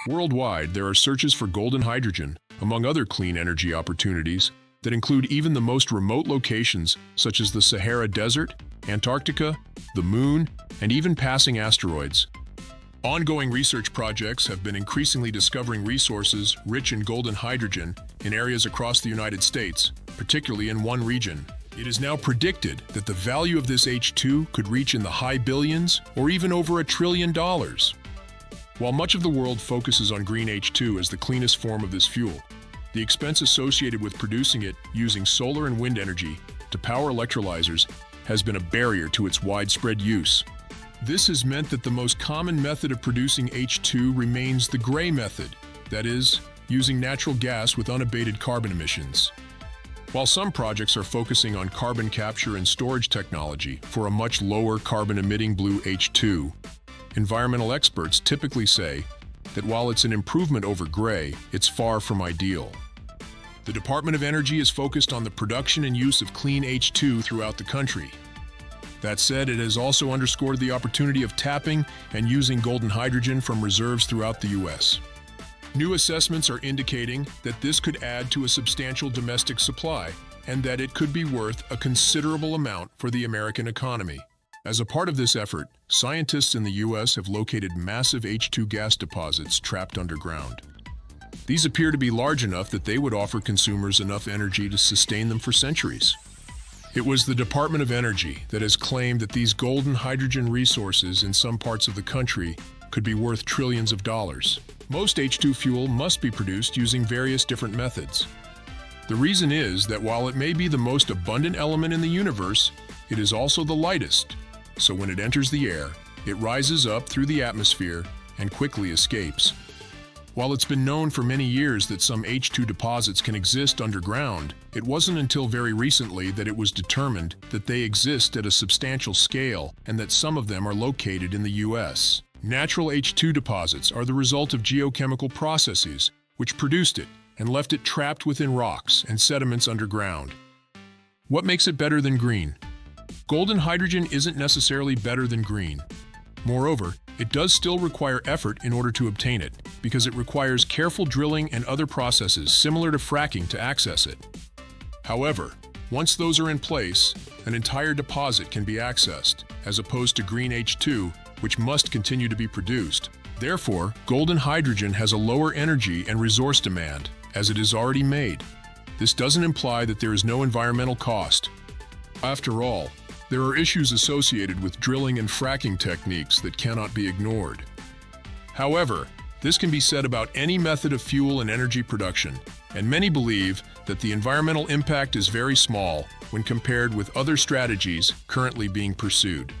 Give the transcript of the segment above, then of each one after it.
Worldwide, there are searches for golden hydrogen, among other clean energy opportunities, that include even the most remote locations such as the Sahara Desert, Antarctica, the Moon, and even passing asteroids. Ongoing research projects have been increasingly discovering resources rich in golden hydrogen in areas across the United States, particularly in one region. It is now predicted that the value of this H2 could reach in the high billions or even over $1 trillion. While much of the world focuses on green H2 as the cleanest form of this fuel, the expense associated with producing it using solar and wind energy to power electrolyzers has been a barrier to its widespread use. This has meant that the most common method of producing H2 remains the gray method, that is, using natural gas with unabated carbon emissions. While some projects are focusing on carbon capture and storage technology for a much lower carbon-emitting blue H2, environmental experts typically say that while it's an improvement over gray, it's far from ideal. The Department of Energy is focused on the production and use of clean H2 throughout the country. That said, it has also underscored the opportunity of tapping and using golden hydrogen from reserves throughout the U.S. New assessments are indicating that this could add to a substantial domestic supply and that it could be worth a considerable amount for the American economy. As a part of this effort, scientists in the U.S. have located massive H2 gas deposits trapped underground. These appear to be large enough that they would offer consumers enough energy to sustain them for centuries. It was the Department of Energy that has claimed that these golden hydrogen resources in some parts of the country could be worth trillions of dollars. Most H2 fuel must be produced using various different methods. The reason is that while it may be the most abundant element in the universe, it is also the lightest. So when it enters the air, it rises up through the atmosphere and quickly escapes. While it's been known for many years that some H2 deposits can exist underground, it wasn't until very recently that it was determined that they exist at a substantial scale and that some of them are located in the U.S. Natural H2 deposits are the result of geochemical processes which produced it and left it trapped within rocks and sediments underground. What makes it better than green? Golden hydrogen isn't necessarily better than green. Moreover, it does still require effort in order to obtain it, because it requires careful drilling and other processes similar to fracking to access it. However, once those are in place, an entire deposit can be accessed, as opposed to green H2, which must continue to be produced. Therefore, golden hydrogen has a lower energy and resource demand, as it is already made. This doesn't imply that there is no environmental cost. After all, there are issues associated with drilling and fracking techniques that cannot be ignored. However, this can be said about any method of fuel and energy production, and many believe that the environmental impact is very small when compared with other strategies currently being pursued.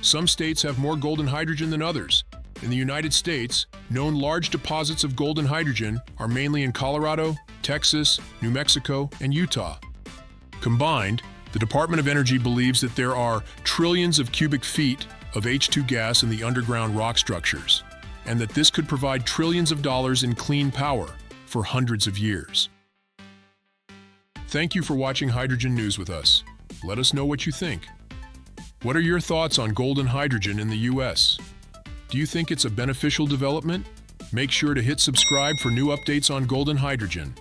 Some states have more golden hydrogen than others. In the United States, known large deposits of golden hydrogen are mainly in Colorado, Texas, New Mexico, and Utah. Combined, the Department of Energy believes that there are trillions of cubic feet of H2 gas in the underground rock structures, and that this could provide trillions of dollars in clean power for hundreds of years. Thank you for watching Hydrogen News with us. Let us know what you think. What are your thoughts on golden hydrogen in the U.S.? Do you think it's a beneficial development? Make sure to hit subscribe for new updates on golden hydrogen.